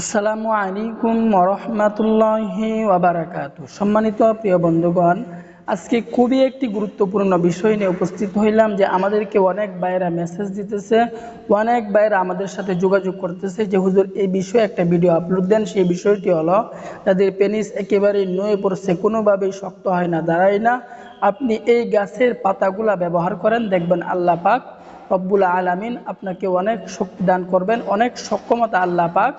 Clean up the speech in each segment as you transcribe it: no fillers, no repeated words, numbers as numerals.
আসসালামু আলাইকুম ওরহমাতুল্লাহি ওয়াবারাকাতু। সম্মানিত প্রিয় বন্ধুগণ, আজকে খুবই একটি গুরুত্বপূর্ণ বিষয় নিয়ে উপস্থিত হইলাম যে আমাদেরকে অনেক ভাইরা মেসেজ দিতেছে, অনেক ভাইরা আমাদের সাথে যোগাযোগ করতেছে যে হুজুর এই বিষয়ে একটা ভিডিও আপলোড দেন। সেই বিষয়টি হলো তাদের পেনিস একেবারেই নুয়ে পড়ছে, কোনোভাবেই শক্ত হয় না, দাঁড়ায় না। আপনি এই গাছের পাতাগুলা ব্যবহার করেন, দেখবেন আল্লাহ পাক রব্বুল আলামিন আপনাকে অনেক শক্তি দান করবেন, অনেক সক্ষমতা আল্লাহ পাক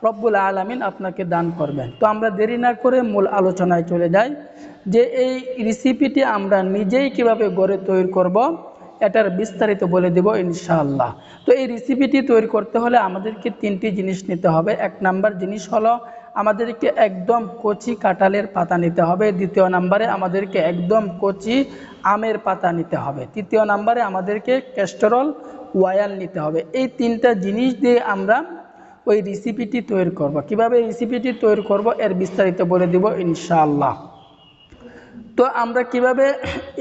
রব্বুল আলামিন আপনাকে দান করবেন। তো আমরা দেরি না করে মূল আলোচনায় চলে যাই যে এই রেসিপিটি আমরা নিজেই কিভাবে ঘরে তৈরি করব, এটার বিস্তারিত বলে দেব ইনশাআল্লাহ। তো এই রেসিপিটি তৈরি করতে হলে আমাদেরকে তিনটি জিনিস নিতে হবে। এক নাম্বার জিনিস হলো আমাদেরকে একদম কচি কাঁঠালের পাতা নিতে হবে। দ্বিতীয় নাম্বারে আমাদেরকে একদম কচি আমের পাতা নিতে হবে। তৃতীয় নাম্বারে আমাদেরকে ক্যাস্টর অয়েল নিতে হবে। এই তিনটা জিনিস দিয়ে আমরা ওই রেসিপিটি তৈরি করব। কিভাবে রেসিপিটি তৈরি করব এর বিস্তারিত বলে দিব ইনশাআল্লাহ। তো আমরা কিভাবে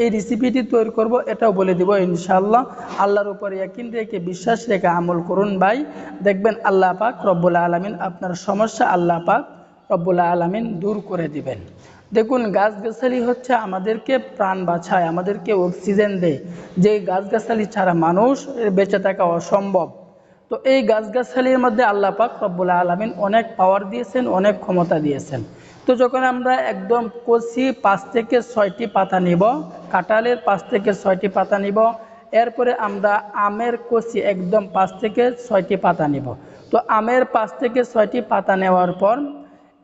এই রেসিপিটি তৈরি করব এটাও বলে দিব ইনশাআল্লাহ। আল্লাহর উপরে ইয়াকিন রেখে বিশ্বাস রেখে আমল করুন ভাই, দেখবেন আল্লাহ পাক রব্বুল আলামিন আপনার সমস্যা আল্লাহ পাক রব্বুল আলামিন দূর করে দিবেন। দেখুন, গাছগাছালি হচ্ছে আমাদেরকে প্রাণ বাঁচায়, আমাদেরকে অক্সিজেন দেয়। যে গাছগাছালি ছাড়া মানুষ বেঁচে থাকা অসম্ভব। তো এই গাছগাছালির মধ্যে আল্লাহ পাক রব্বুল আলামিন অনেক পাওয়ার দিয়েছেন, অনেক ক্ষমতা দিয়েছেন। তো যখন আমরা একদম কচি 5 থেকে 6টি পাতা নিব, কাঁঠালের 5 থেকে 6টি পাতা নিব, এরপরে আমরা আমের কচি একদম 5 থেকে 6টি পাতা নিব। তো আমের 5 থেকে 6টি পাতা নেওয়ার পর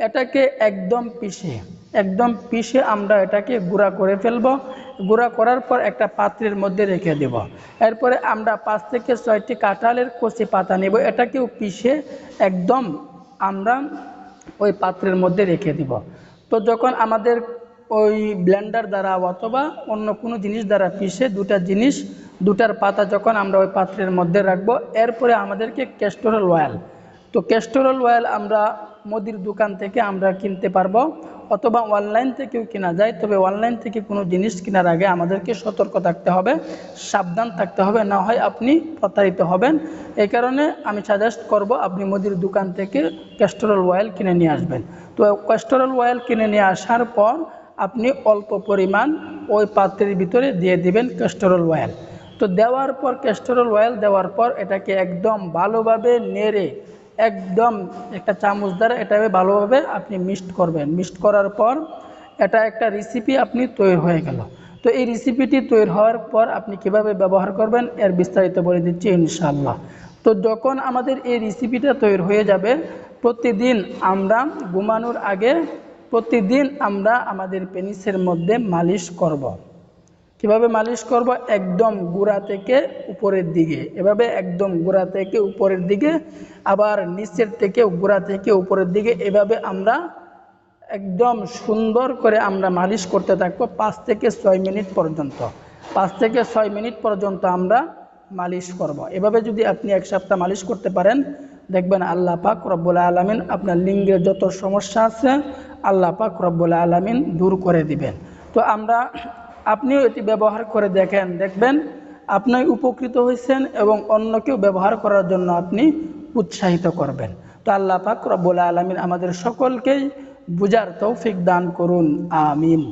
এটাকে একদম পিষে আমরা এটাকে গুঁড়া করে ফেলব। গুঁড়া করার পর একটা পাত্রের মধ্যে রেখে দেব। এরপরে আমরা 5 থেকে 6টি কাঁঠালের কচি পাতা নেব, এটাকেও পিষে একদম আমরা ওই পাত্রের মধ্যে রেখে দিব। তো যখন আমাদের ওই ব্লেন্ডার দ্বারা অথবা অন্য কোনো জিনিস দ্বারা পিষে দুটার পাতা যখন আমরা ওই পাত্রের মধ্যে রাখবো, এরপরে আমাদেরকে ক্যাস্টর অয়েল, তো ক্যাস্টর অয়েল আমরা মুদির দোকান থেকে আমরা কিনতে পারবো অথবা অনলাইন থেকেও কেনা যায়। তবে অনলাইন থেকে কোনো জিনিস কেনার আগে আমাদেরকে সতর্ক থাকতে হবে, সাবধান থাকতে হবে, না হয় আপনি প্রতারিত হবেন। এই কারণে আমি সাজেস্ট করব আপনি মুদির দোকান থেকে ক্যাস্টর অয়েল কিনে নিয়ে আসবেন। তো ক্যাস্টর অয়েল কিনে নিয়ে আসার পর আপনি অল্প পরিমাণ ওই পাত্রের ভিতরে দিয়ে দিবেন ক্যাস্টর অয়েল। তো দেওয়ার পর ক্যাস্টর অয়েল দেওয়ার পর এটাকে একদম ভালোভাবে নেড়ে একদম একটা চামচ দ্বারা এটাকে ভালোভাবে আপনি মিক্সড করবেন। মিক্সড করার পর এটা একটা রেসিপি আপনি তৈরি হয়ে গেল। তো এই রেসিপিটি তৈরি হওয়ার পর আপনি কিভাবে ব্যবহার করবেন এর বিস্তারিত বলে দিচ্ছি ইনশাআল্লাহ। তো যখন আমাদের এই রেসিপিটা তৈরি হয়ে যাবে, প্রতিদিন আমরা ঘুমানোর আগে প্রতিদিন আমরা আমাদের পেনিসের মধ্যে মালিশ করব। কিভাবে মালিশ করব? একদম গোড়া থেকে উপরের দিকে, এভাবে একদম গোড়া থেকে উপরের দিকে, আবার নিচের থেকে গোড়া থেকে উপরের দিকে, এভাবে আমরা একদম সুন্দর করে আমরা মালিশ করতে থাকবো 5 থেকে 6 মিনিট পর্যন্ত। 5 থেকে 6 মিনিট পর্যন্ত আমরা মালিশ করব। এভাবে যদি আপনি এক সপ্তাহ মালিশ করতে পারেন, দেখবেন আল্লাহ পাক রব্বুল আলামিন আপনার লিঙ্গের যত সমস্যা আছে আল্লাহ পাক রব্বুল আলামিন দূর করে দিবেন। তো আপনিও এটি ব্যবহার করে দেখবেন আপনি উপকৃত হয়েছেন এবং অন্যকেও ব্যবহার করার জন্য আপনি উৎসাহিত করবেন। তো আল্লাহ পাক রব্বুল আলামিন আমাদের সকলকেই বুঝার তৌফিক দান করুন, আমিন।